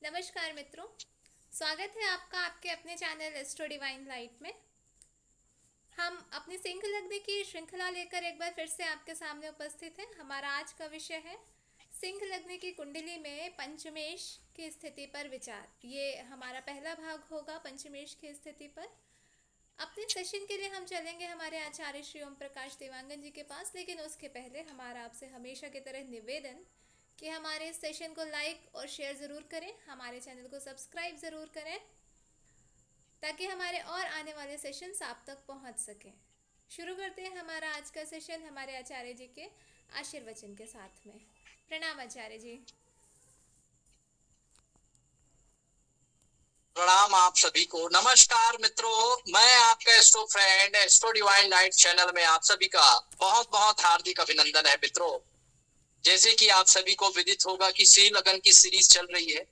नमस्कार मित्रों, स्वागत है आपका आपके अपने चैनल एस्ट्रो डिवाइन लाइट में। हम अपनी सिंह लग्न की श्रृंखला लेकर एक बार फिर से आपके सामने उपस्थित हैं। हमारा आज का विषय है सिंह लग्न की कुंडली में पंचमेश की स्थिति पर विचार। ये हमारा पहला भाग होगा पंचमेश की स्थिति पर। अपने सेशन के लिए हम चलेंगे हमारे आचार्य श्री ओम प्रकाश देवांगन जी के पास, लेकिन उसके पहले हमारा आपसे हमेशा की तरह निवेदन कि हमारे इस सेशन को लाइक और शेयर ज़रूर करें, हमारे चैनल को सब्सक्राइब ज़रूर करें ताकि हमारे और आने वाले सेशंस आप तक पहुंच सकें। शुरू करते हैं हमारा आज का सेशन हमारे आचार्य जी के आशीर्वचन के साथ में। प्रणाम आचार्य जी। प्रणाम आप सभी को। नमस्कार मित्रों, मैं आपका astro friend astro divine light channel में आप सभी का बहुत बहुत हार्दिक अभिनंदन है मित्रों। जैसे कि आप सभी को विदित होगा कि श्री लगन की सीरीज चल रही है।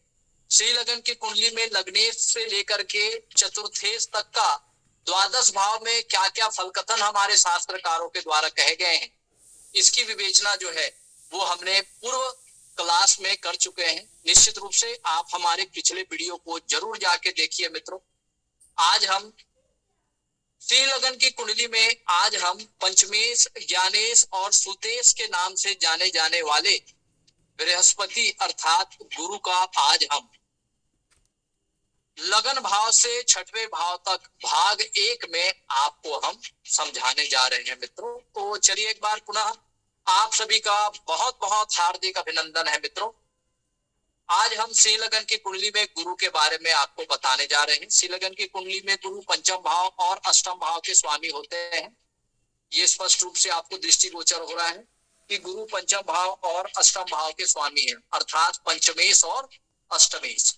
श्री लगन की कुंडली में लग्नेश से लेकर के चतुर्थेश तक का द्वादश भाव में क्या क्या फलकथन हमारे शास्त्रकारों के द्वारा कहे गए हैं, इसकी विवेचना जो है वो हमने पूर्व क्लास में कर चुके हैं। निश्चित रूप से आप हमारे पिछले वीडियो को जरूर जाके देखिए मित्रों। आज हम श्री लगन की कुंडली में आज हम पंचमेश, ज्ञानेश और सुतेश के नाम से जाने जाने वाले बृहस्पति अर्थात गुरु का आज हम लगन भाव से छठवें भाव तक भाग एक में आपको हम समझाने जा रहे हैं मित्रों। तो चलिए एक बार पुनः आप सभी का बहुत बहुत हार्दिक अभिनंदन है मित्रों। आज हम श्री लगन की कुंडली में गुरु के बारे में आपको बताने जा रहे हैं। श्री लगन की कुंडली में गुरु पंचम भाव और अष्टम भाव के स्वामी होते हैं। ये स्पष्ट रूप से आपको दृष्टिगोचर हो रहा है कि गुरु पंचम भाव और अष्टम भाव के स्वामी हैं, अर्थात पंचमेश और अष्टमेश।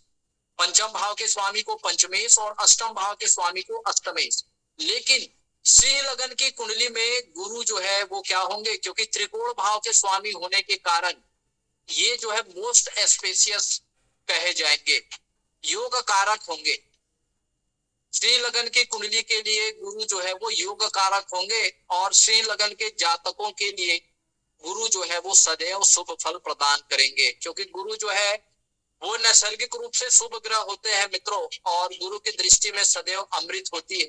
पंचम भाव के स्वामी को पंचमेश और अष्टम भाव के स्वामी को अष्टमेश। लेकिन श्री लगन की कुंडली में गुरु जो है वो क्या होंगे, क्योंकि त्रिकोण भाव के स्वामी होने के कारण ये जो है मोस्ट एस्पेशियस कहे जाएंगे, योग कारक होंगे। श्री लगन की कुंडली के लिए गुरु जो है वो योग कारक होंगे और श्री लगन के जातकों के लिए गुरु जो है वो सदैव शुभ फल प्रदान करेंगे, क्योंकि गुरु जो है वो नैसर्गिक रूप से शुभ ग्रह होते हैं मित्रों और गुरु की दृष्टि में सदैव अमृत होती है।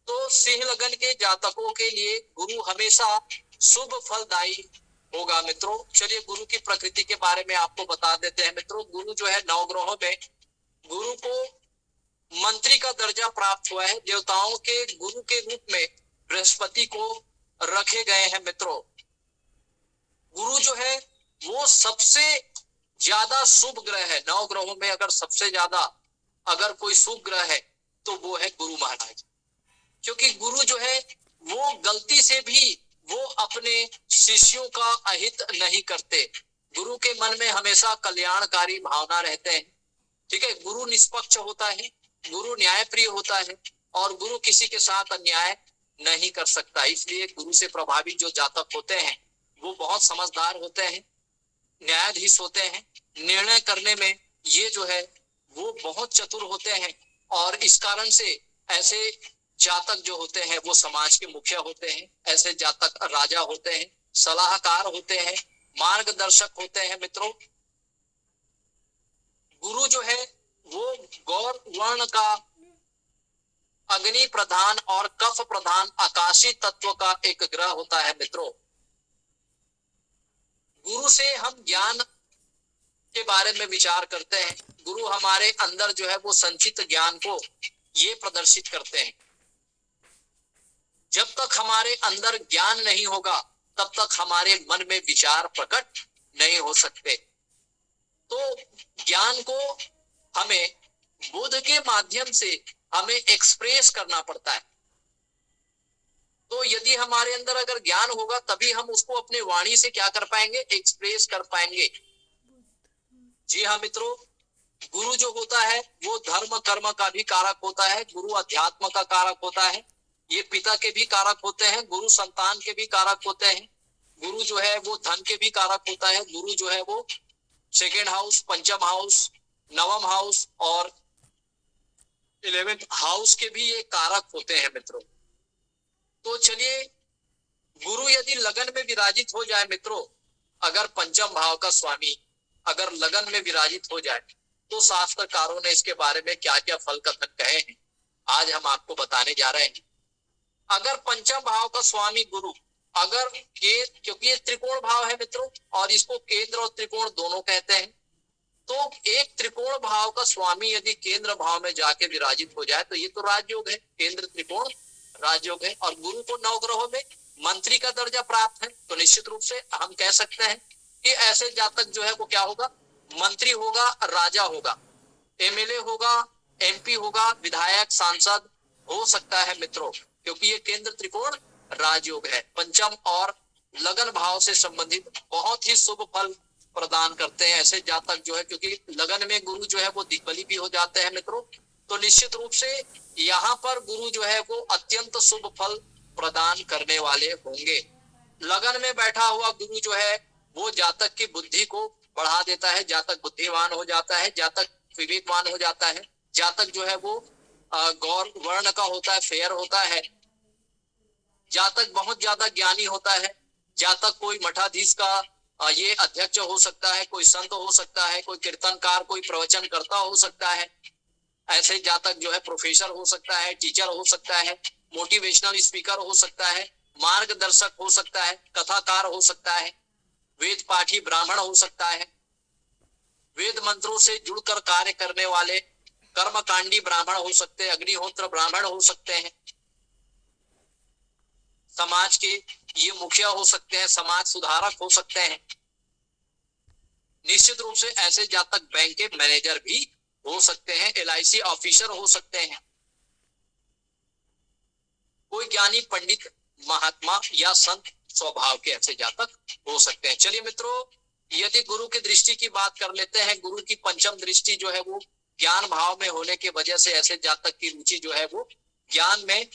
तो सिंह लगन के जातकों के लिए गुरु हमेशा शुभ फलदायी होगा मित्रों। चलिए गुरु की प्रकृति के बारे में आपको बता देते हैं मित्रों। गुरु जो है नवग्रहों में गुरु को मंत्री का दर्जा प्राप्त हुआ है। देवताओं के गुरु के रूप में बृहस्पति को रखे गए हैं मित्रों। गुरु जो है वो सबसे ज्यादा शुभ ग्रह है। नौ ग्रहों में अगर सबसे ज्यादा अगर कोई शुभ ग्रह है तो वो है गुरु महाराज, क्योंकि गुरु जो है वो गलती से भी वो अपने शिष्यों का अहित नहीं करते। गुरु के मन में हमेशा कल्याणकारी भावना रहते हैं। ठीक है, गुरु निष्पक्ष होता है, गुरु न्यायप्रिय होता है और गुरु किसी के साथ अन्याय नहीं कर सकता। इसलिए गुरु से प्रभावित जो जातक होते हैं वो बहुत समझदार होते हैं, न्यायाधीश होते हैं, निर्णय करने में ये जो है वो बहुत चतुर होते हैं और इस कारण से ऐसे जातक जो होते हैं वो समाज के मुखिया होते हैं। ऐसे जातक राजा होते हैं, सलाहकार होते हैं, मार्गदर्शक होते हैं मित्रों। गुरु जो है वो गौर वर्ण का अग्नि प्रधान और कफ प्रधान आकाशीय तत्व का एक ग्रह होता है मित्रों। गुरु से हम ज्ञान के बारे में विचार करते हैं। गुरु हमारे अंदर जो है वो संचित ज्ञान को ये प्रदर्शित करते हैं। जब तक हमारे अंदर ज्ञान नहीं होगा तब तक हमारे मन में विचार प्रकट नहीं हो सकते। तो ज्ञान को हमें बुद्ध के माध्यम से हमें एक्सप्रेस करना पड़ता है। तो यदि हमारे अंदर अगर ज्ञान होगा तभी हम उसको अपने वाणी से क्या कर पाएंगे, एक्सप्रेस कर पाएंगे। जी हाँ मित्रों, गुरु जो होता है वो धर्म कर्म का भी कारक होता है। गुरु अध्यात्म का कारक होता है। ये पिता के भी कारक होते हैं, गुरु संतान के भी कारक होते हैं। गुरु जो है वो धन के भी कारक होता है। गुरु जो है वो सेकेंड हाउस, पंचम हाउस, नवम हाउस और 11th हाउस के भी ये कारक होते हैं मित्रों। तो चलिए, गुरु यदि लगन में विराजित हो जाए मित्रों, अगर पंचम भाव का स्वामी अगर लगन में विराजित हो जाए तो शास्त्रकारों ने इसके बारे में क्या क्या फल कथन कहे हैं, आज हम आपको बताने जा रहे हैं। अगर पंचम भाव का स्वामी गुरु, अगर क्योंकि ये त्रिकोण भाव है मित्रों, और इसको केंद्र और त्रिकोण दोनों कहते हैं, तो एक त्रिकोण भाव का स्वामी यदि केंद्र भाव में जाके विराजित हो जाए तो ये तो राजयोग है, केंद्र त्रिकोण राजयोग है। और गुरु को नवग्रहों में मंत्री का दर्जा प्राप्त है, तो निश्चित रूप से हम कह सकते हैं कि ऐसे जातक जो है वो क्या होगा, मंत्री होगा, राजा होगा, एमएलए होगा, एमपी होगा, विधायक, सांसद हो सकता है मित्रों, क्योंकि ये केंद्र त्रिकोण राजयोग है। पंचम और लगन भाव से संबंधित बहुत ही शुभ फल प्रदान करते हैं ऐसे जातक जो है, क्योंकि लगन में गुरु जो है वो दिग्बली भी हो जाते हैं मित्रों, तो निश्चित रूप से यहाँ पर गुरु जो है वो अत्यंत शुभ फल प्रदान करने वाले होंगे। लगन में बैठा हुआ गुरु जो है वो जातक की बुद्धि को बढ़ा देता है, जातक बुद्धिमान हो जाता है, जातक विवेकवान हो जाता है, जातक जो है वो गौर वर्ण का होता है, फेयर होता है, जातक बहुत ज्यादा ज्ञानी होता है, जातक कोई मठाधीश का ये अध्यक्ष हो सकता है, कोई संत हो सकता है, कोई कीर्तनकार, कोई प्रवचनकर्ता हो सकता है, ऐसे जातक जो है प्रोफेसर हो सकता है, टीचर हो सकता है, मोटिवेशनल स्पीकर हो सकता है, मार्गदर्शक हो सकता है, कथाकार हो सकता है, वेद पाठी ब्राह्मण हो सकता है, वेद मंत्रों से जुड़कर कार्य करने वाले कर्मकांडी ब्राह्मण हो सकते हैं, अग्निहोत्र ब्राह्मण हो सकते हैं, समाज के ये मुखिया हो सकते हैं, समाज सुधारक हो सकते हैं। निश्चित रूप से ऐसे जातक बैंक के मैनेजर भी हो सकते हैं, एलआईसी ऑफिसर हो सकते हैं, कोई ज्ञानी पंडित महात्मा या संत स्वभाव के ऐसे जातक हो सकते हैं। चलिए मित्रों, यदि गुरु की दृष्टि की बात कर लेते हैं, गुरु की पंचम दृष्टि जो है वो ज्ञान भाव में होने की वजह से ऐसे जातक की रुचि जो है वो ज्ञान में,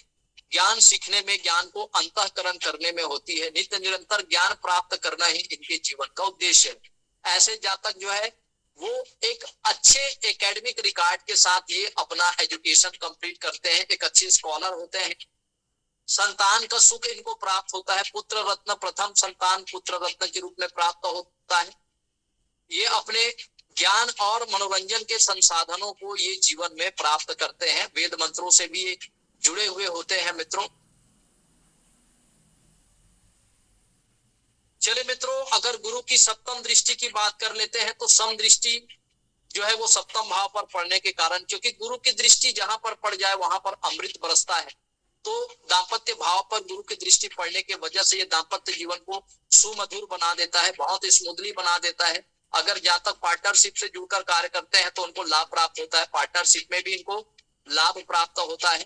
ज्ञान सीखने में, ज्ञान को अंतःकरण करने में होती है। नित्य निरंतर ज्ञान प्राप्त करना ही इनके जीवन का उद्देश्य है। ऐसे जातक जो है वो एक अच्छे एकेडमिक रिकॉर्ड के साथ ये अपना एजुकेशन कंप्लीट करते हैं, एक अच्छे स्कॉलर होते हैं, संतान का सुख इनको प्राप्त होता है, पुत्र रत्न, प्रथम संतान पुत्र रत्न के रूप में प्राप्त होता है। ये अपने ज्ञान और मनोरंजन के संसाधनों को ये जीवन में प्राप्त करते हैं, वेद मंत्रों से भी जुड़े हुए होते हैं मित्रों। चले मित्रों, अगर गुरु की सप्तम दृष्टि की बात कर लेते हैं तो सम दृष्टि जो है वो सप्तम भाव पर पड़ने के कारण, क्योंकि गुरु की दृष्टि जहां पर पड़ जाए वहां पर अमृत बरसता है, तो दाम्पत्य भाव पर गुरु की दृष्टि पड़ने की वजह से ये दाम्पत्य जीवन को सुमधुर बना देता है, बहुत स्मूथली बना देता है। अगर जातक पार्टनरशिप से जुड़कर कार्य करते हैं तो उनको लाभ प्राप्त होता है, पार्टनरशिप में भी इनको लाभ प्राप्त होता है,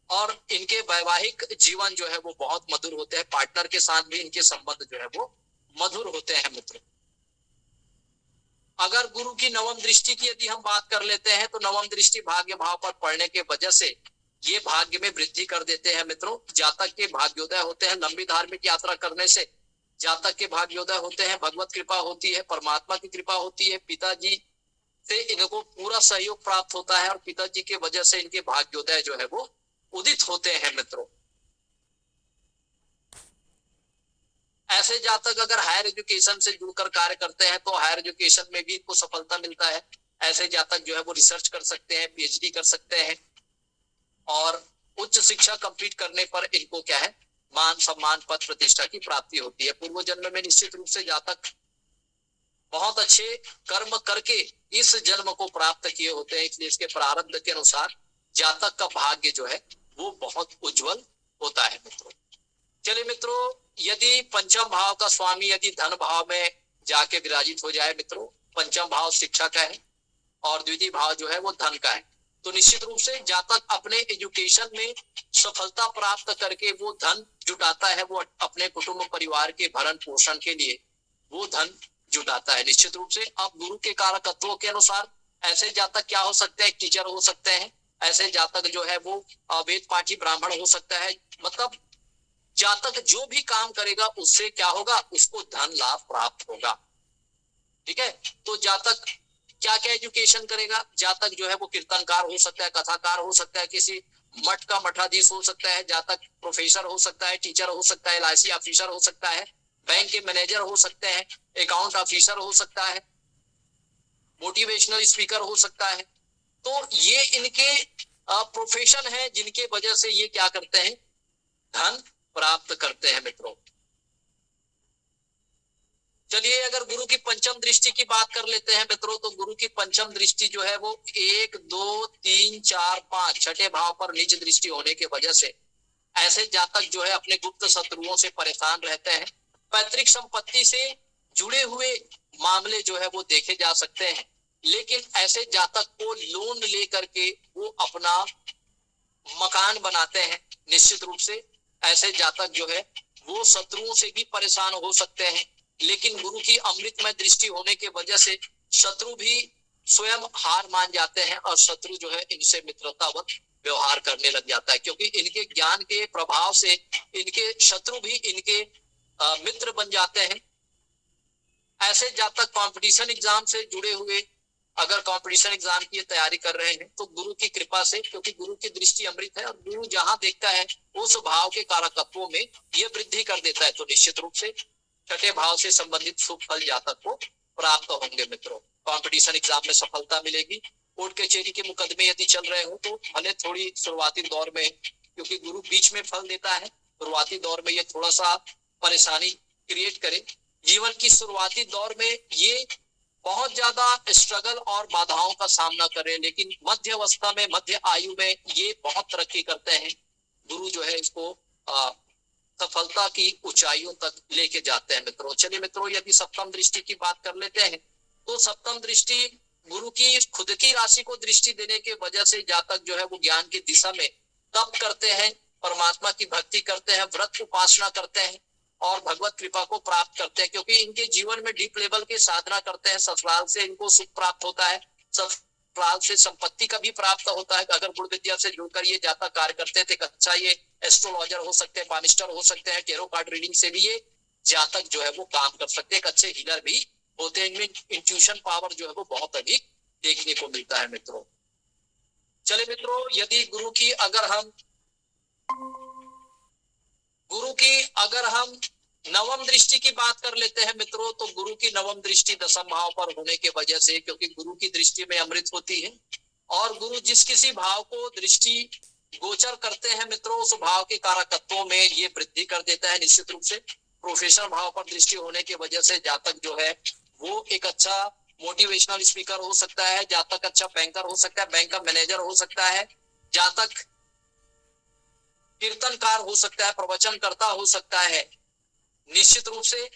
और इनके वैवाहिक जीवन जो है वो बहुत मधुर होते हैं, पार्टनर के साथ भी इनके संबंध जो है वो मधुर होते हैं मित्र। अगर गुरु की नवम दृष्टि की यदि हम बात कर लेते हैं तो नवम दृष्टि भाग्य भाव पर पड़ने के वजह से ये भाग्य में वृद्धि कर देते हैं मित्रों। जातक के भाग्योदय होते हैं, लंबी धार्मिक यात्रा करने से जातक के भाग्योदय होते हैं, भगवत कृपा होती है, परमात्मा की कृपा होती है, पिताजी से इनको पूरा सहयोग प्राप्त होता है और पिताजी के वजह से इनके भाग्योदय जो है वो उदित होते हैं मित्रों। ऐसे जातक अगर हायर एजुकेशन से जुड़कर कार्य करते हैं तो हायर एजुकेशन में भी इनको सफलता मिलता है। ऐसे जातक जो है वो रिसर्च कर सकते हैं, पीएचडी कर सकते हैं, और उच्च शिक्षा कंप्लीट करने पर इनको क्या है, मान सम्मान पद प्रतिष्ठा की प्राप्ति होती है। पूर्व जन्म में निश्चित रूप से जातक बहुत अच्छे कर्म करके इस जन्म को प्राप्त किए होते हैं, इसलिए इसके प्रारब्ध के अनुसार जातक का भाग्य जो है वो बहुत उज्जवल होता है मित्रों। चलिए मित्रों, यदि पंचम भाव का स्वामी यदि धन भाव में जाके विराजित हो जाए मित्रों, पंचम भाव शिक्षा का है और द्वितीय भाव जो है वो धन का है, तो निश्चित रूप से जातक अपने एजुकेशन में सफलता प्राप्त करके वो धन जुटाता है, वो अपने कुटुंब परिवार के भरण पोषण के लिए वो धन जुटाता है निश्चित रूप से। अब गुरु के कारकत्वों के अनुसार ऐसे जातक क्या हो सकते हैं, टीचर हो सकते हैं, ऐसे जातक जो है वो वेद पाठी ब्राह्मण हो सकता है। मतलब जातक जो भी काम करेगा उससे क्या होगा, उसको धन लाभ प्राप्त होगा। ठीक है, तो जातक क्या क्या एजुकेशन करेगा, जातक जो है वो कीर्तनकार हो सकता है, कथाकार हो सकता है, किसी मठ का मठाधीश हो सकता है, जातक प्रोफेसर हो सकता है, टीचर हो सकता है, एलआईसी ऑफिसर हो सकता है, बैंक के मैनेजर हो सकते हैं, अकाउंट ऑफिसर हो सकता है, मोटिवेशनल स्पीकर हो सकता है। तो ये इनके प्रोफेशन है जिनके वजह से ये क्या करते हैं, धन प्राप्त करते हैं मित्रों। चलिए अगर गुरु की पंचम दृष्टि की बात कर लेते हैं मित्रों, तो गुरु की पंचम दृष्टि जो है वो 1 2 3 4 5 छठे भाव पर नीच दृष्टि होने की वजह से ऐसे जातक जो है अपने गुप्त शत्रुओं से परेशान रहते हैं। पैतृक संपत्ति से जुड़े हुए मामले जो है वो देखे जा सकते हैं, लेकिन ऐसे जातक को लोन लेकर के वो अपना मकान बनाते हैं। निश्चित रूप से ऐसे जातक जो है वो शत्रुओं से भी परेशान हो सकते हैं, लेकिन गुरु की अमृतमय दृष्टि होने की वजह से शत्रु भी स्वयं हार मान जाते हैं और शत्रु जो है इनसे मित्रतावत व्यवहार करने लग जाता है, क्योंकि इनके ज्ञान के प्रभाव से इनके शत्रु भी इनके मित्र बन जाते हैं। ऐसे जातक कंपटीशन एग्जाम से जुड़े हुए अगर कंपटीशन एग्जाम की तैयारी कर रहे हैं तो गुरु की कृपा से, क्योंकि गुरु की दृष्टि अमृत है और गुरु जहां देखता है उस भाव के कारकत्वों में ये वृद्धि कर देता है, तो निश्चित रूप से छठे भाव से संबंधित शुभ फल जातक को प्राप्त होंगे मित्रों। कंपटीशन एग्जाम में सफलता मिलेगी। कोर्ट कचहरी के मुकदमे यदि चल रहे हो तो भले थोड़ी शुरुआती दौर में, क्योंकि गुरु बीच में फल देता है, शुरुआती दौर में ये थोड़ा सा परेशानी क्रिएट करे। जीवन की शुरुआती दौर में ये बहुत ज्यादा स्ट्रगल और बाधाओं का सामना करें, लेकिन मध्य अवस्था में, मध्य आयु में ये बहुत तरक्की करते हैं। गुरु जो है इसको सफलता की ऊंचाइयों तक लेके जाते हैं मित्रों। चलिए मित्रों, यदि सप्तम दृष्टि की बात कर लेते हैं तो सप्तम दृष्टि गुरु की खुद की राशि को दृष्टि देने के वजह से जातक जो है वो ज्ञान की दिशा में तप करते हैं, परमात्मा की भक्ति करते हैं, व्रत उपासना करते हैं और भगवत कृपा को प्राप्त करते हैं, क्योंकि इनके जीवन में डीप लेवल की साधना करते हैं। ससुराल से इनको सुख प्राप्त होता है, ससुराल से संपत्ति का भी प्राप्त होता है। अगर गुरु विद्या से जुड़कर ये जातक कार्य करते थे, अच्छा ये एस्ट्रोलॉजर हो सकते हैं, पामिस्टर हो सकते हैं, टेरो कार्ड रीडिंग से भी ये जातक जो है वो काम कर सकते हैं। एक अच्छे हीलर भी होते हैं। इनमें इंट्यूशन पावर जो है वो बहुत अधिक देखने को मिलता है मित्रों। चले मित्रों, यदि गुरु की अगर हम नवम दृष्टि की बात कर लेते हैं मित्रों, तो गुरु की नवम दृष्टि दशम भाव पर होने के वजह से, क्योंकि गुरु की दृष्टि में अमृत होती है और गुरु जिस किसी भाव को दृष्टि गोचर करते हैं मित्रों, उस भाव के कारकत्वों में ये वृद्धि कर देता है। निश्चित रूप से प्रोफेशनल भाव पर दृष्टि होने की वजह से जातक जो है वो एक अच्छा मोटिवेशनल स्पीकर हो सकता है, जातक अच्छा बैंकर हो सकता है, बैंक का मैनेजर हो सकता है, जातक कीर्तनकार हो सकता है, प्रवचनकर्ता हो सकता है, निश्चित रूप से।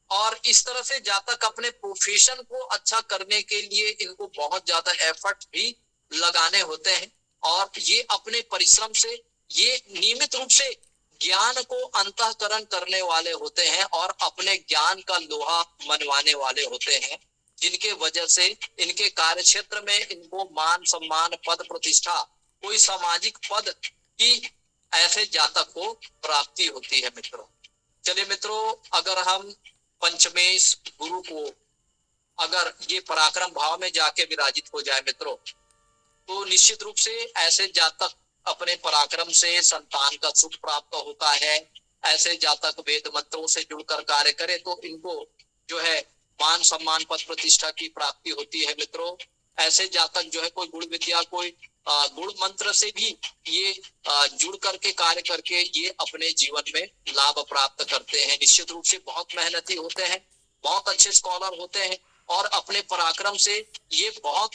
और इस तरह से जातक अपने प्रोफेशन को अच्छा करने के लिए इनको बहुत ज्यादा एफर्ट भी लगाने होते हैं और ये अपने परिश्रम से, ये नियमित रूप से ज्ञान को अंतःकरण करने वाले होते हैं और अपने ज्ञान का लोहा मनवाने वाले होते हैं, जिनके वजह से इनके कार्य क्षेत्र में इनको मान सम्मान, पद प्रतिष्ठा, कोई सामाजिक पद की ऐसे जातक को प्राप्ति होती है मित्रों। चलिए मित्रों, अगर हम पंचमेश गुरु को अगर ये पराक्रम भाव में जाके विराजित हो जाए मित्रों, तो निश्चित रूप से ऐसे जातक अपने पराक्रम से संतान का सुख प्राप्त होता है। ऐसे जातक वेद मंत्रों से जुड़कर कार्य करे तो इनको जो है मान सम्मान, पद प्रतिष्ठा की प्राप्ति होती है मित्रों। ऐसे जातक जो है कोई गुण विद्या, कोई गुण मंत्र से भी ये जुड़ करके कार्य करके ये अपने जीवन में लाभ प्राप्त करते हैं। निश्चित रूप से बहुत मेहनती होते हैं, बहुत अच्छे स्कॉलर होते हैं और अपने पराक्रम से ये बहुत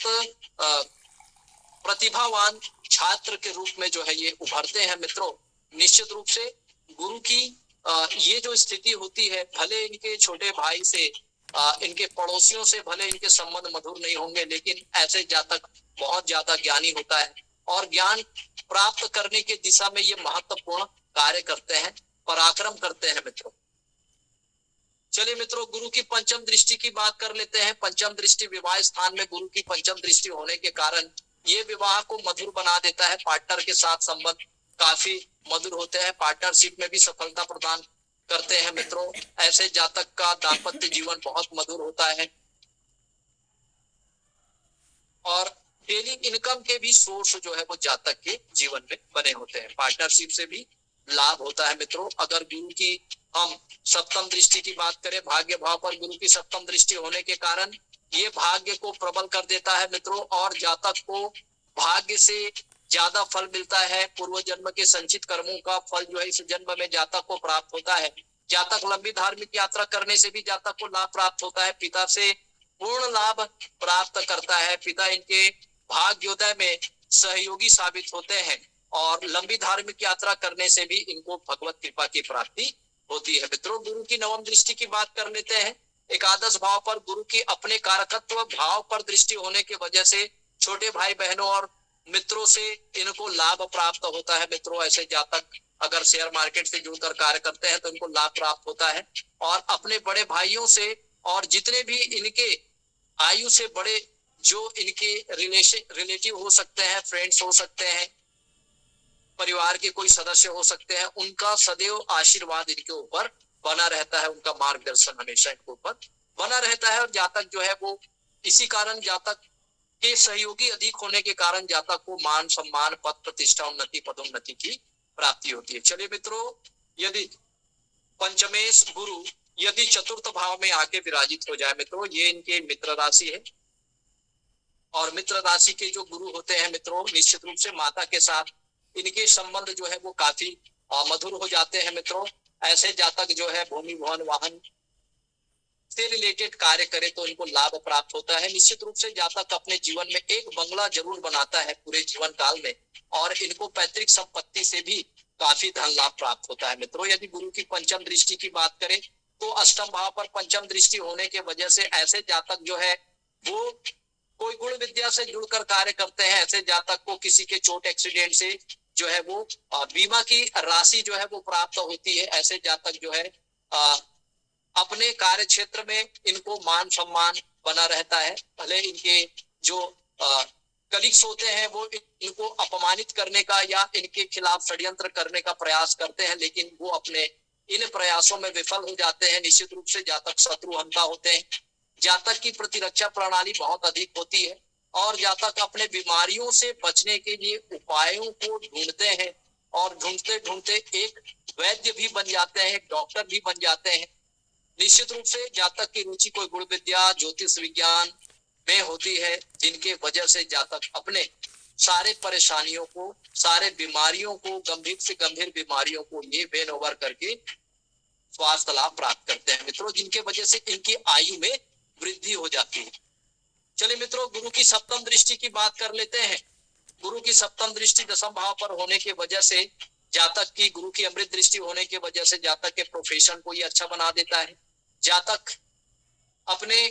प्रतिभावान छात्र के रूप में जो है ये उभरते हैं मित्रों। निश्चित रूप से गुरु की ये जो स्थिति होती है, भले इनके छोटे भाई से, इनके पड़ोसियों से भले इनके संबंध मधुर नहीं होंगे, लेकिन ऐसे जातक बहुत ज्यादा ज्ञानी होता है और ज्ञान प्राप्त करने की दिशा में ये महत्वपूर्ण कार्य करते हैं, पराक्रम करते हैं मित्रों। चलिए मित्रों, गुरु की पंचम दृष्टि की बात कर लेते हैं। पंचम दृष्टि विवाह स्थान में गुरु की पंचम दृष्टि होने के कारण ये विवाह को मधुर बना देता है। पार्टनर के साथ संबंध काफी मधुर होते हैं, पार्टनरशिप में भी सफलता प्रदान करते हैं मित्रों। ऐसे जातक का दाम्पत्य जीवन बहुत मधुर होता है और डेली इनकम के भी सोर्स जो है वो जातक के जीवन में बने होते हैं। पार्टनरशिप से भी लाभ होता है मित्रों। अगर गुरु की हम सप्तम दृष्टि की बात करें, भाग्य भाव पर गुरु की सप्तम दृष्टि होने के कारण ये भाग्य को प्रबल कर देता है मित्रों, और जातक को भाग्य से ज्यादा फल मिलता है। पूर्व जन्म के संचित कर्मों का फल जो है इस जन्म में जातक को प्राप्त होता है। जातक लंबी धार्मिक यात्रा करने से भी जातक को लाभ प्राप्त होता है। पिता से पूर्ण लाभ प्राप्त करता है। पिता इनके भाग्योदय में सहयोगी साबित होते हैं, और लंबी धार्मिक यात्रा करने से भी इनको भगवत कृपा की प्राप्ति होती है। मित्रों, गुरु की नवम दृष्टि की बात कर लेते हैं। एकादश भाव पर गुरु की अपने कारकत्व भाव पर दृष्टि होने की वजह से छोटे भाई बहनों और मित्रों से इनको लाभ प्राप्त होता है। मित्रों, ऐसे जातक अगर शेयर मार्केट से जुड़कर कार्य करते हैं तो इनको लाभ प्राप्त होता है, और अपने बड़े भाइयों से और जितने भी इनके आयु से बड़े जो इनके रिलेटिव हो सकते हैं, फ्रेंड्स हो सकते हैं, परिवार के कोई सदस्य हो सकते हैं, उनका सदैव आशीर्वाद इनके ऊपर बना रहता है। उनका मार्गदर्शन हमेशा इनके ऊपर बना रहता है। और जातक जो है वो इसी कारण जातक के सहयोगी अधिक होने के कारण जातक को मान सम्मान, पद प्रतिष्ठा, उन्नति, पदोन्नति की प्राप्ति होती है। चलिए मित्रों, यदि पंचमेश गुरु यदि चतुर्थ भाव में आके विराजित हो जाए मित्रों, ये इनके मित्र राशि है, और मित्र राशि के जो गुरु होते हैं मित्रों, निश्चित रूप से माता के साथ इनके संबंध जो है वो काफी मधुर हो जाते हैं। मित्रों, ऐसे जातक जो है भूमि भवन वाहन से रिलेटेड कार्य करे तो इनको लाभ प्राप्त होता है। निश्चित रूप से जातक अपने जीवन में एक बंगला जरूर बनाता है पूरे जीवन काल में, और इनको पैतृक संपत्ति से भी काफी धन लाभ प्राप्त होता है। मित्रों, यदि गुरु की पंचम दृष्टि की बात करें तो अष्टम भाव पर पंचम दृष्टि होने के वजह से ऐसे जातक जो है वो कोई गुण विद्या से जुड़कर कार्य करते हैं। ऐसे जातक को किसी के चोट एक्सीडेंट से जो है वो बीमा की राशि जो है वो प्राप्त होती है। ऐसे जातक जो है अपने कार्य क्षेत्र में इनको मान सम्मान बना रहता है। भले इनके जो कलीग्स होते हैं वो इनको अपमानित करने का या इनके खिलाफ षड्यंत्र करने का प्रयास करते हैं, लेकिन वो अपने इन प्रयासों में विफल हो जाते हैं। निश्चित रूप से जातक शत्रुहंता होते हैं। जातक की प्रतिरक्षा प्रणाली बहुत अधिक होती है, और जातक अपने बीमारियों से बचने के लिए उपायों को ढूंढते हैं, और ढूंढते ढूंढते एक वैद्य भी बन जाते हैं, एक डॉक्टर भी बन जाते हैं। निश्चित रूप से जातक की रुचि कोई गुण विद्या, ज्योतिष विज्ञान में होती है, जिनके वजह से जातक अपने सारे परेशानियों को, सारे बीमारियों को, गंभीर से गंभीर बीमारियों को ये बेन ओवर करके स्वास्थ्य लाभ प्राप्त करते हैं मित्रों, जिनके वजह से इनकी आयु में वृद्धि हो जाती है। चलिए मित्रों, गुरु की सप्तम दृष्टि की बात कर लेते हैं। गुरु की सप्तम दृष्टि दशम भाव पर होने के वजह से जातक की, गुरु की अमृत दृष्टि होने की वजह से जातक के प्रोफेशन को ये अच्छा बना देता है। जातक अपने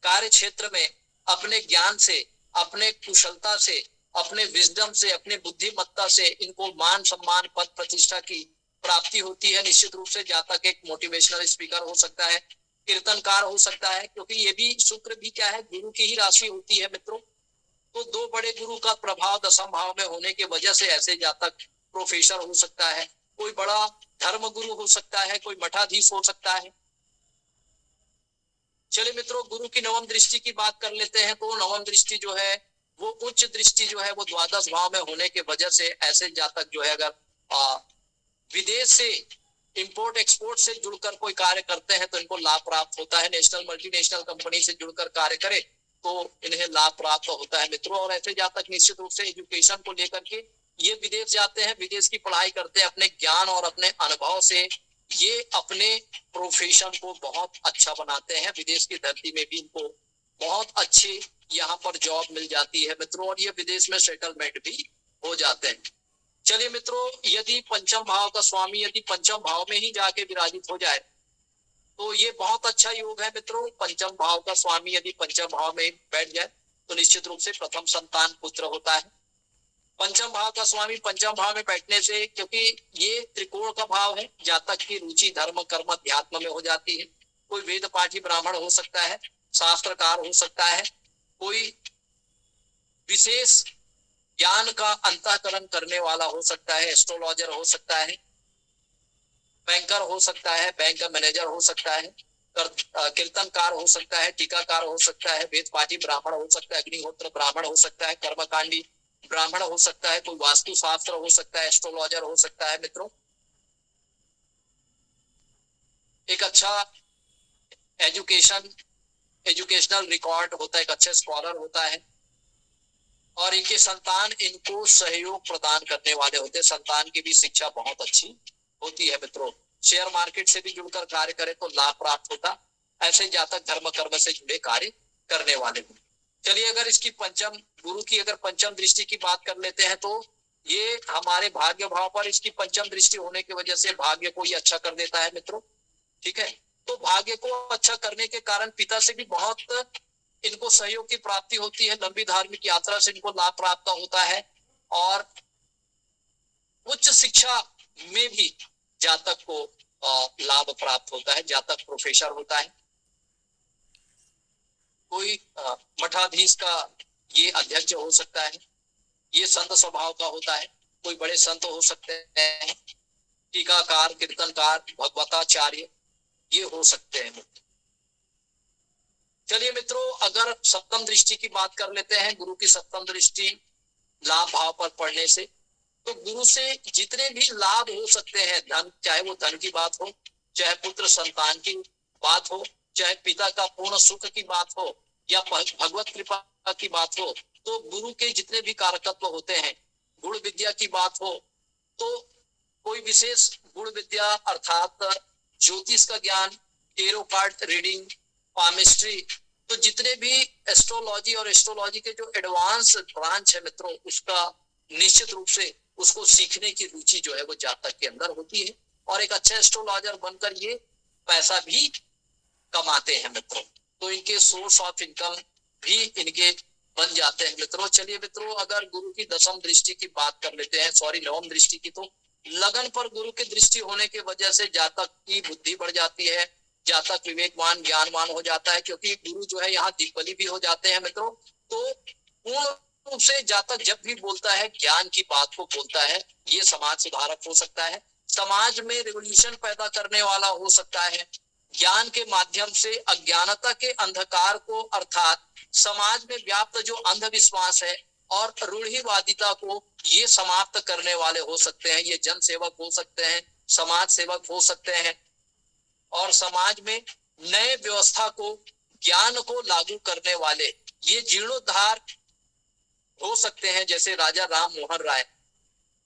कार्य क्षेत्र में अपने ज्ञान से, अपने कुशलता से, अपने विजडम से, अपने बुद्धिमत्ता से इनको मान सम्मान, पद प्रतिष्ठा की प्राप्ति होती है। निश्चित रूप से जातक एक मोटिवेशनल स्पीकर हो सकता है, कीर्तनकार हो सकता है, क्योंकि ये भी शुक्र भी क्या है, गुरु की ही राशि होती है मित्रों। तो दो बड़े गुरु का प्रभाव दशम भाव में होने के वजह से ऐसे जातक प्रोफेसर हो सकता है, कोई बड़ा धर्म गुरु हो सकता है, कोई मठाधीश हो सकता है। चलिए मित्रों, गुरु की नवम दृष्टि की बात कर लेते हैं। तो नवम दृष्टि जो है वो उच्च दृष्टि जो है वो द्वादश भाव में होने के वजह से ऐसे जातक जो है अगर विदेश से इंपोर्ट एक्सपोर्ट से जुड़कर कोई कार्य करते हैं तो इनको लाभ प्राप्त होता है। नेशनल मल्टीनेशनल कंपनी से जुड़कर कार्य करे तो इन्हें लाभ प्राप्त होता है मित्रों। और ऐसे जातक निश्चित रूप से एजुकेशन को लेकर के ये विदेश जाते हैं, विदेश की पढ़ाई करते हैं, अपने ज्ञान और अपने अनुभव से ये अपने प्रोफेशन को बहुत अच्छा बनाते हैं। विदेश की धरती में भी इनको बहुत अच्छी यहाँ पर जॉब मिल जाती है मित्रों, और ये विदेश में सेटलमेंट भी हो जाते हैं। चलिए मित्रों, यदि पंचम भाव का स्वामी यदि पंचम भाव में ही जाके विराजित हो जाए तो ये बहुत अच्छा योग है मित्रों। पंचम भाव का स्वामी यदि पंचम भाव में बैठ जाए तो निश्चित रूप से प्रथम संतान पुत्र होता है। पंचम भाव का स्वामी पंचम भाव में बैठने से, क्योंकि ये त्रिकोण का भाव है, जातक की रुचि धर्म कर्म अध्यात्म में हो जाती है। कोई वेद पाठी ब्राह्मण हो सकता है, शास्त्रकार हो सकता है, कोई विशेष ज्ञान का अंतःकरण करने वाला हो सकता है, एस्ट्रोलॉजर हो सकता है, बैंकर हो सकता है, बैंक का मैनेजर हो सकता है, कीर्तनकार हो सकता है, टीकाकार हो सकता है, वेद पाठी ब्राह्मण हो सकता है, अग्निहोत्र ब्राह्मण हो सकता है, कर्मकांडी ब्राह्मण हो सकता है, कोई वास्तु शास्त्र हो सकता है, एस्ट्रोलॉजर हो सकता है मित्रों। एक अच्छा एजुकेशनल रिकॉर्ड होता है, एक अच्छा स्कॉलर होता है, और इनके संतान इनको सहयोग प्रदान करने वाले होते हैं। संतान की भी शिक्षा बहुत अच्छी होती है मित्रों। शेयर मार्केट से भी जुड़कर कार्य करे तो लाभ प्राप्त होता, ऐसे जातक धर्म कर्म से जुड़े कार्य करने वाले हों। चलिए, अगर इसकी पंचम गुरु की अगर पंचम दृष्टि की बात कर लेते हैं, तो ये हमारे भाग्य भाव पर इसकी पंचम दृष्टि होने की वजह से भाग्य को ही अच्छा कर देता है मित्रों। ठीक है, तो भाग्य को अच्छा करने के कारण पिता से भी बहुत इनको सहयोग की प्राप्ति होती है। लंबी धार्मिक यात्रा से इनको लाभ प्राप्त होता है, और उच्च शिक्षा में भी जातक को लाभ प्राप्त होता है। जातक प्रोफेसर होता है, कोई मठाधीश का ये अध्यक्ष हो सकता है, ये संत स्वभाव का होता है, कोई बड़े संत हो सकते हैं, टीकाकार, कीर्तनकार, भगवताचार्य ये हो सकते हैं। चलिए मित्रों, अगर सप्तम दृष्टि की बात कर लेते हैं, गुरु की सप्तम दृष्टि लाभ भाव पर पड़ने से, तो गुरु से जितने भी लाभ हो सकते हैं, धन, चाहे वो धन की बात हो, चाहे पुत्र संतान की बात हो, चाहे पिता का पूर्ण सुख की बात हो, या भगवत कृपा की बात हो, तो गुरु के जितने भी कारकत्व होते हैं, गुण विद्या की बात हो, तो कोई विशेष गुण विद्या अर्थात ज्योतिष का ज्ञान, टेरो कार्ड रीडिंग, पामिस्ट्री, तो जितने भी एस्ट्रोलॉजी और एस्ट्रोलॉजी के जो एडवांस ब्रांच है मित्रों, उसका निश्चित रूप से उसको सीखने की रुचि जो है वो जातक के अंदर होती है, और एक अच्छा एस्ट्रोलॉजर बनकर ये पैसा भी कमाते हैं मित्रों। तो इनके सोर्स ऑफ इनकम भी इनके बन जाते हैं मित्रों। चलिए मित्रों, अगर गुरु की दसम दृष्टि की बात कर लेते हैं, सॉरी नवम दृष्टि की, तो लगन पर गुरु की दृष्टि होने की वजह से जातक की बुद्धि बढ़ जाती है, जातक विवेकवान ज्ञानवान हो जाता है, क्योंकि गुरु जो है यहाँ दिग्बली भी हो जाते हैं मित्रों। तो पूर्ण रूप से जातक जब भी बोलता है ज्ञान की बात को बोलता है, ये समाज सुधारक हो सकता है, समाज में रिवोल्यूशन पैदा करने वाला हो सकता है, ज्ञान के माध्यम से अज्ञानता के अंधकार को अर्थात समाज में व्याप्त जो अंधविश्वास है और रूढ़िवादिता को ये समाप्त करने वाले हो सकते हैं। ये जन सेवक हो सकते हैं, समाज सेवक हो सकते हैं, और समाज में नए व्यवस्था को, ज्ञान को लागू करने वाले ये जीर्णोद्धार हो सकते हैं। जैसे राजा राम मोहन राय,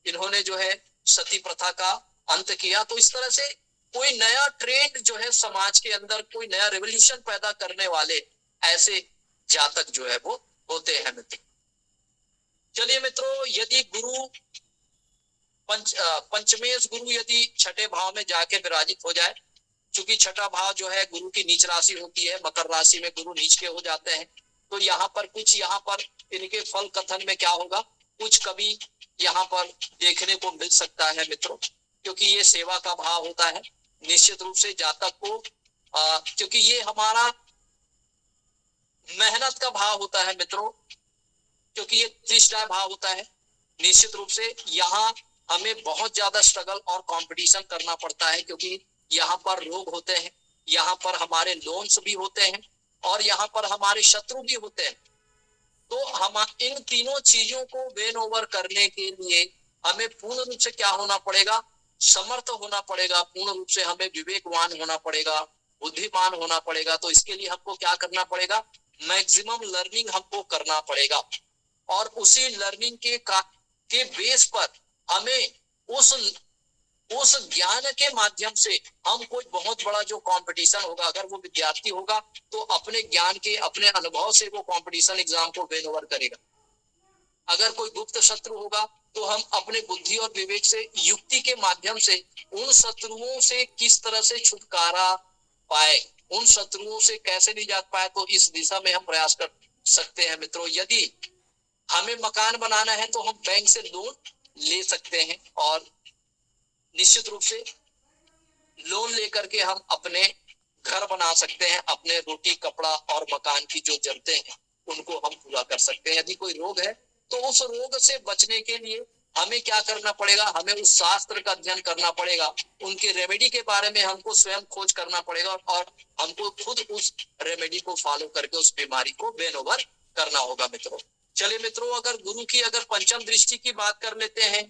इन्होंने जो है सती प्रथा का अंत किया। तो इस तरह से कोई नया ट्रेंड जो है समाज के अंदर, कोई नया रेवोल्यूशन पैदा करने वाले ऐसे जातक जो है वो होते हैं मित्र। चलिए मित्रों, यदि गुरु पंचमेश गुरु यदि छठे भाव में जाके विराजित हो जाए, चूंकि छठा भाव जो है गुरु की नीच राशि होती है, मकर राशि में गुरु नीच के हो जाते हैं, तो यहाँ पर इनके फल कथन में क्या होगा, कुछ कभी यहाँ पर देखने को मिल सकता है मित्रों, क्योंकि ये सेवा का भाव होता है। निश्चित रूप से जातक को क्योंकि ये हमारा मेहनत का भाव होता है मित्रों, क्योंकि ये त्रिष्टाय भाव होता है, निश्चित रूप से यहाँ हमें बहुत ज्यादा स्ट्रगल और कंपटीशन करना पड़ता है, क्योंकि यहाँ पर रोग होते हैं, यहाँ पर हमारे लोन्स भी होते हैं, और यहाँ पर हमारे शत्रु भी होते हैं। तो हम इन तीनों चीजों को वेन ओवर करने के लिए हमें पूर्ण रूप से क्या होना पड़ेगा, समर्थ होना पड़ेगा, पूर्ण रूप से हमें विवेकवान होना पड़ेगा, बुद्धिमान होना पड़ेगा। तो इसके लिए हमको क्या करना पड़ेगा, मैक्सिमम लर्निंग हमको करना पड़ेगा, और उसी लर्निंग के बेस पर हमें उस ज्ञान के माध्यम से हम कोई बहुत बड़ा जो कंपटीशन होगा, अगर वो विद्यार्थी होगा तो अपने ज्ञान के, अपने अनुभव से वो कंपटीशन एग्जाम को वेन ओवर करेगा। अगर कोई गुप्त शत्रु होगा तो हम अपने बुद्धि और विवेक से, युक्ति के माध्यम से उन शत्रुओं से किस तरह से छुटकारा पाए, उन शत्रुओं से कैसे निजात पाए, तो इस दिशा में हम प्रयास कर सकते हैं मित्रों। यदि हमें मकान बनाना है तो हम बैंक से लोन ले सकते हैं, और निश्चित रूप से लोन लेकर के हम अपने घर बना सकते हैं, अपने रोटी कपड़ा और मकान की जो जरूरतें हैं उनको हम पूरा कर सकते हैं। यदि कोई रोग है तो उस रोग से बचने के लिए हमें क्या करना पड़ेगा, हमें उस शास्त्र का अध्ययन करना पड़ेगा, उनके रेमेडी के बारे में हमको स्वयं खोज करना पड़ेगा, और हमको खुद उस रेमेडी को फॉलो करके उस बीमारी को वेन ओवर करना होगा मित्रों। चलिए मित्रों, अगर गुरु की अगर पंचम दृष्टि की बात कर लेते हैं,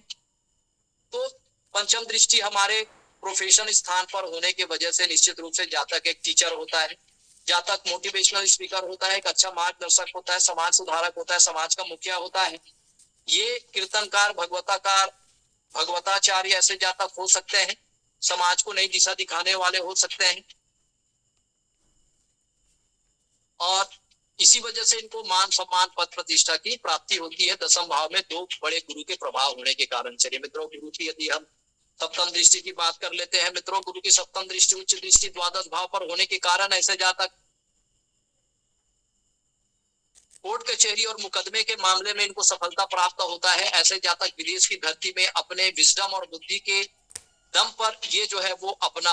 तो पंचम दृष्टि हमारे प्रोफेशन स्थान पर होने की वजह से निश्चित रूप से जातक एक टीचर होता है, जातक मोटिवेशनल स्पीकर होता है, एक अच्छा मार्गदर्शक होता है, समाज सुधारक होता है, समाज का मुखिया होता है। ये कीर्तनकार, भगवताकार, भगवताचार्य ऐसे जातक हो सकते हैं, समाज को नई दिशा दिखाने वाले हो सकते हैं। और इसी वजह से इनको मान सम्मान पद प्रतिष्ठा की प्राप्ति होती है। दसम भाव में दो बड़े गुरु के प्रभाव होने के कारण। चलिए मित्रों, गुरु की यदि हम सप्तम दृष्टि की बात कर लेते हैं मित्रों, गुरु की सप्तम दृष्टि उच्च दृष्टि द्वादश भाव पर होने के कारण ऐसे जातक कोर्ट कचहरी और मुकदमे के मामले में इनको सफलता प्राप्त होता है। ऐसे जातक विदेश की धरती में अपने विजडम और बुद्धि के दम पर ये जो है वो अपना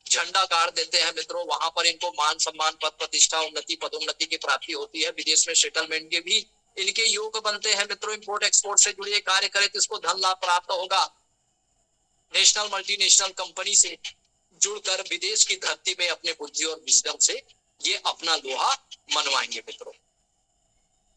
झंडा गाड़ देते हैं मित्रों। वहां पर इनको मान सम्मान पद प्रतिष्ठा उन्नति पदोन्नति की प्राप्ति होती है। विदेश में सेटलमेंट के भी इनके योग बनते हैं मित्रों। इंपोर्ट एक्सपोर्ट से जुड़े कार्य करे तो इसको धन लाभ प्राप्त होगा। नेशनल मल्टीनेशनल कंपनी से जुड़कर विदेश की धरती में अपने बुद्धि और विजडम से ये अपना लोहा मनवाएंगे मित्रों।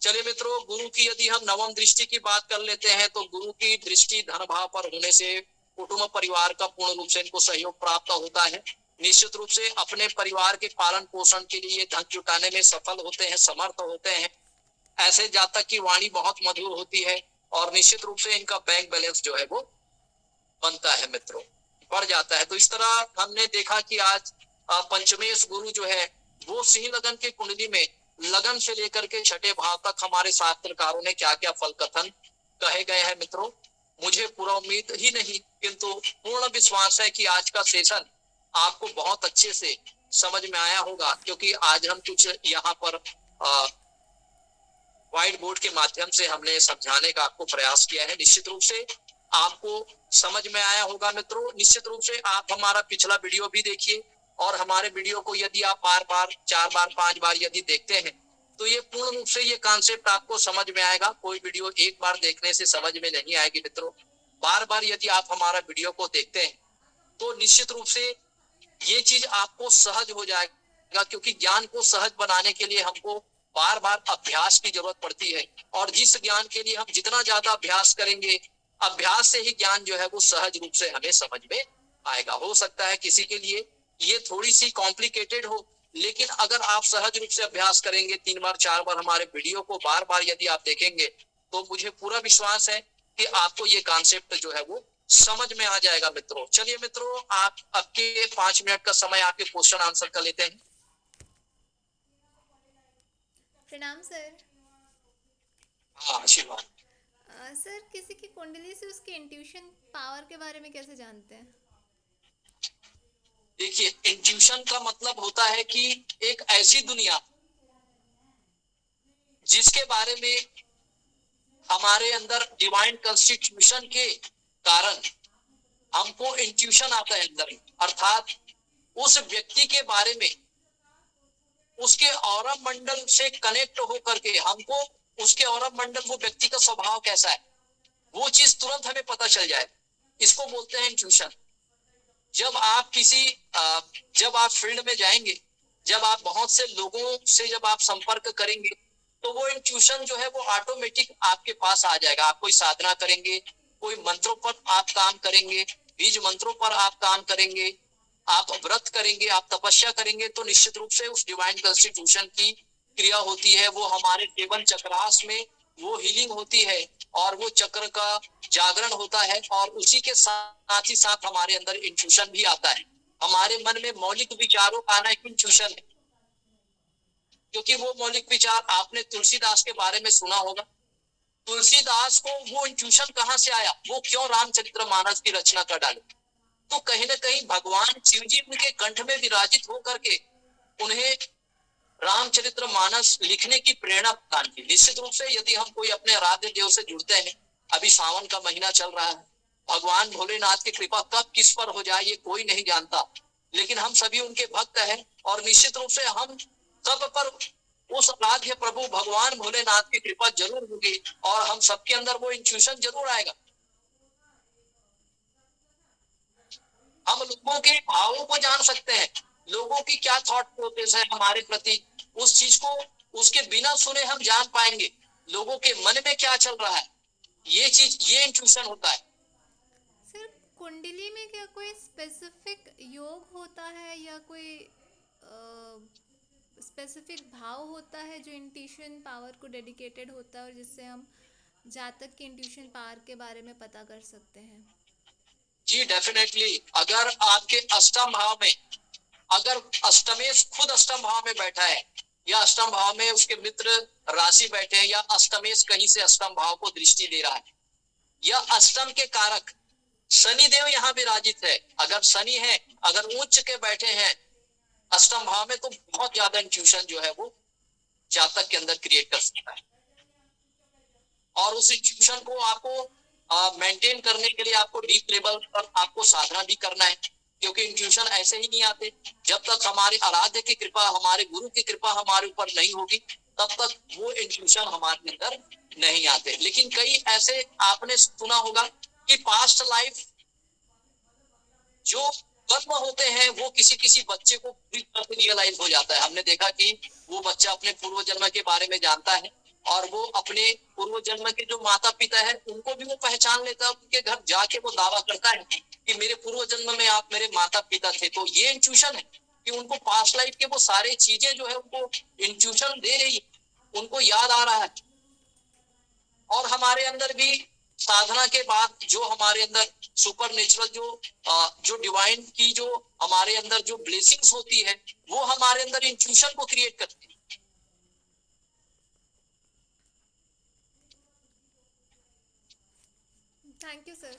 चलिए मित्रों, गुरु की यदि हम नवम दृष्टि की बात कर लेते हैं तो गुरु की दृष्टि धन भाव पर होने से कुटुंब परिवार का पूर्ण रूप से इनको सहयोग प्राप्त होता है। निश्चित रूप से अपने परिवार के पालन पोषण के लिए धन जुटाने में सफल होते हैं, समर्थ होते हैं। ऐसे जातक की वाणी बहुत मधुर होती है और निश्चित रूप से इनका बैंक बैलेंस जो है वो बनता है मित्रों, बढ़ जाता है। तो इस तरह हमने देखा कि आज पंचमेश गुरु जो है वो सिंह लगन की कुंडली में लगन से लेकर के छठे भाव तक हमारे शास्त्रकारों ने क्या क्या फल कथन कहे गए हैं मित्रों, मुझे पूरा उम्मीद ही नहीं किंतु पूर्ण विश्वास है कि आज का सेशन आपको बहुत अच्छे से समझ में आया होगा। क्योंकि आज हम कुछ यहाँ पर व्हाइट बोर्ड के माध्यम से हमने समझाने का आपको प्रयास किया है। निश्चित रूप से आपको समझ में आया होगा मित्रों। निश्चित रूप से आप हमारा पिछला वीडियो भी देखिए और हमारे वीडियो को यदि आप बार बार 4 बार 5 बार यदि देखते हैं तो ये पूर्ण रूप से ये कॉन्सेप्ट आपको समझ में आएगा। कोई वीडियो एक बार देखने से समझ में नहीं आएगी मित्रों। बार बार यदि आप हमारा वीडियो को देखते हैं तो निश्चित रूप से ये चीज आपको सहज हो जाएगा। क्योंकि ज्ञान को सहज बनाने के लिए हमको बार बार अभ्यास की जरूरत पड़ती है और जिस ज्ञान के लिए हम जितना ज्यादा अभ्यास करेंगे, अभ्यास से ही ज्ञान जो है वो सहज रूप से हमें समझ में आएगा। हो सकता है किसी के लिए ये थोड़ी सी कॉम्प्लिकेटेड हो, लेकिन अगर आप सहज रूप से अभ्यास करेंगे, 3 बार 4 बार हमारे वीडियो को बार बार यदि आप देखेंगे तो मुझे पूरा विश्वास है कि आपको ये कॉन्सेप्ट जो है वो समझ में आ जाएगा मित्रों। चलिए मित्रों, आप आपके 5 मिनट का समय आपके क्वेश्चन आंसर कर लेते हैं। प्रणाम सर। हाँ आशीर्वाद। सर, किसी की कुंडली से उसके इंट्यूशन पावर के बारे में कैसे जानते हैं? देखिए, इंट्यूशन का मतलब होता है कि एक ऐसी दुनिया जिसके बारे में हमारे अंदर डिवाइन कॉन्स्टिट्यूशन के कारण हमको इंट्यूशन आता है अंदर, अर्थात उस व्यक्ति के बारे में उसके ऑरा मंडल से कनेक्ट होकर के हमको उसके ऑरा मंडल, वो व्यक्ति का स्वभाव कैसा है, वो चीज तुरंत हमें पता चल जाए। इसको बोलते हैं इंट्यूशन। जब आप जब आप फील्ड में जाएंगे, जब आप बहुत से लोगों से जब आप संपर्क करेंगे तो वो इंट्यूशन जो है वो ऑटोमेटिक आपके पास आ जाएगा। आप कोई साधना करेंगे, कोई मंत्रों पर आप काम करेंगे, बीज मंत्रों पर आप काम करेंगे, आप व्रत करेंगे, आप तपस्या करेंगे तो निश्चित रूप से उस डिवाइन कॉन्स्टिट्यूशन की क्रिया होती है। वो हमारे सेवन चक्रास में वो हीलिंग होती है और वो चक्र का जागरण होता है और उसी के साथ ही साथ हमारे अंदर इंट्यूशन भी आता है। हमारे मन में मौलिक विचारों का आना एक इंट्यूशन है। क्योंकि वो मौलिक विचार आपने तुलसीदास के बारे में सुना होगा। तुलसीदास को वो इंट्यूशन कहां से आया, वो क्यों रामचरितमानस की रचना कर डाले? तो कहीं ना कहीं भगवान शिव जी उनके कंठ में विराजित होकर के उन्हें रामचरितमानस लिखने की प्रेरणा प्रदान की। निश्चित रूप से यदि हम कोई अपने आराध्य देव से जुड़ते हैं, अभी सावन का महीना चल रहा है, भगवान भोलेनाथ की कृपा कब किस पर हो जाए ये कोई नहीं जानता, लेकिन हम सभी उनके भक्त हैं और निश्चित रूप से हम सब पर उस आराध्य प्रभु भगवान भोलेनाथ की कृपा जरूर होगी और हम सबके अंदर वो इंट्यूशन जरूर आएगा। हम लोगों के भावों को जान सकते हैं, लोगों की क्या थॉट प्रोसेस है हमारे प्रति, उस चीज को उसके बिना सुने हम जान पाएंगे लोगों के मन में क्या चल रहा है। ये चीज, ये इंट्यूशन होता है। सर, कुंडली में क्या कोई स्पेसिफिक योग होता है या कोई स्पेसिफिक भाव होता है जो इंट्यूशन पावर को डेडिकेटेड होता है और जिससे हम जातक की इंट्यूशन पावर के बारे में पता कर सकते हैं? जी डेफिनेटली, अगर आपके अष्टम भाव में, अगर अष्टमेश खुद अष्टम भाव में बैठा है या अष्टम भाव में उसके मित्र राशि बैठे हैं या अष्टमेश कहीं से अष्टम भाव को दृष्टि दे रहा है या अष्टम के कारक शनि देव यहाँ विराजित है, अगर शनि है, अगर उच्च के बैठे हैं अष्टम भाव में, तो बहुत ज्यादा इंट्यूशन जो है वो जातक के अंदर क्रिएट कर सकता है। और उस इंट्यूशन को आपको मेंटेन करने के लिए आपको डीप लेवल पर आपको साधना भी करना है, क्योंकि इंट्यूशन ऐसे ही नहीं आते। जब तक हमारे आराध्य की कृपा, हमारे गुरु की कृपा हमारे ऊपर नहीं होगी, तब तक वो इंट्यूशन हमारे अंदर नहीं आते। लेकिन कई ऐसे आपने सुना होगा कि पास्ट लाइफ जो कर्म होते हैं वो किसी किसी बच्चे को पूरी तरह से रियलाइज हो जाता है। हमने देखा कि वो बच्चा अपने पूर्व जन्म के बारे में जानता है और वो अपने पूर्व जन्म के जो माता पिता है उनको भी वो पहचान लेता है, उनके घर जाके वो दावा करता है कि मेरे पूर्व जन्म में आप मेरे माता पिता थे। तो ये इंट्यूशन है कि उनको पास्ट लाइफ के वो सारे चीजें जो है उनको इंट्यूशन दे रही है, उनको याद आ रहा है। और हमारे अंदर भी साधना के बाद जो हमारे अंदर सुपर नेचुरल जो डिवाइन की जो हमारे अंदर जो ब्लेसिंग्स होती है वो हमारे अंदर इंट्यूशन को क्रिएट करती है। Thank you sir.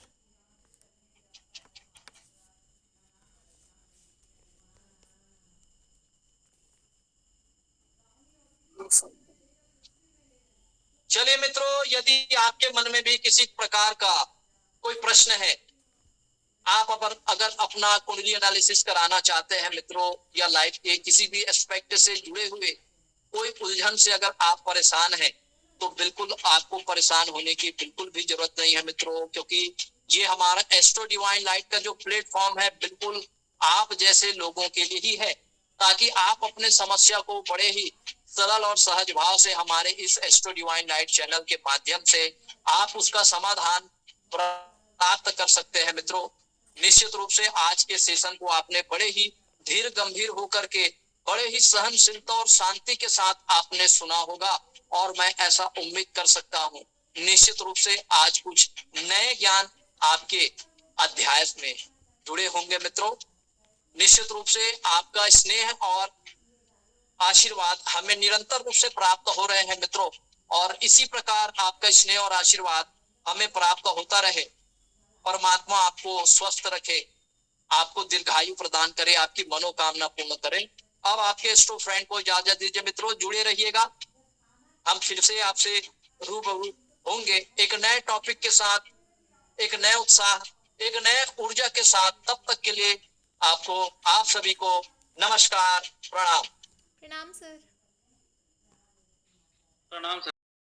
चलिए मित्रों, यदि आपके मन में भी किसी प्रकार का कोई प्रश्न है, आप अगर अपना कुंडली एनालिसिस कराना चाहते हैं मित्रों, या लाइफ के किसी भी एस्पेक्ट से जुड़े हुए कोई उलझन से अगर आप परेशान हैं, तो बिल्कुल आपको परेशान होने की बिल्कुल भी जरूरत नहीं है मित्रों, क्योंकि ये हमारा एस्ट्रो डिवाइन लाइट का जो प्लेटफॉर्म है बिल्कुल आप जैसे लोगों के लिए ही है, ताकि आप अपने समस्या को बड़े ही सरल और सहज भाव से हमारे इस एस्ट्रो डिवाइन लाइट चैनल के माध्यम से आप उसका समाधान प्राप्त कर सकते हैं मित्रों। निश्चित रूप से आज के सेशन को आपने बड़े ही धीर गंभीर होकर के, बड़े ही सहनशीलता और शांति के साथ आपने सुना होगा, और मैं ऐसा उम्मीद कर सकता हूँ निश्चित रूप से आज कुछ नए ज्ञान आपके अध्याय में जुड़े होंगे मित्रों। निश्चित रूप से आपका स्नेह और आशीर्वाद हमें निरंतर रूप से प्राप्त हो रहे हैं मित्रों, और इसी प्रकार आपका स्नेह और आशीर्वाद हमें प्राप्त होता रहे। परमात्मा आपको स्वस्थ रखे, आपको दीर्घायु प्रदान करे, आपकी मनोकामना पूर्ण करे। अब आपके एस्ट्रो फ्रेंड को इजाजत दीजिए मित्रों, जुड़े रहिएगा, हम फिर से आपसे रूबरू होंगे एक नए टॉपिक के साथ, एक नए उत्साह, एक नए ऊर्जा के साथ। तब तक के लिए आपको, आप सभी को नमस्कार, प्रणाम। प्रणाम सर। प्रणाम सर।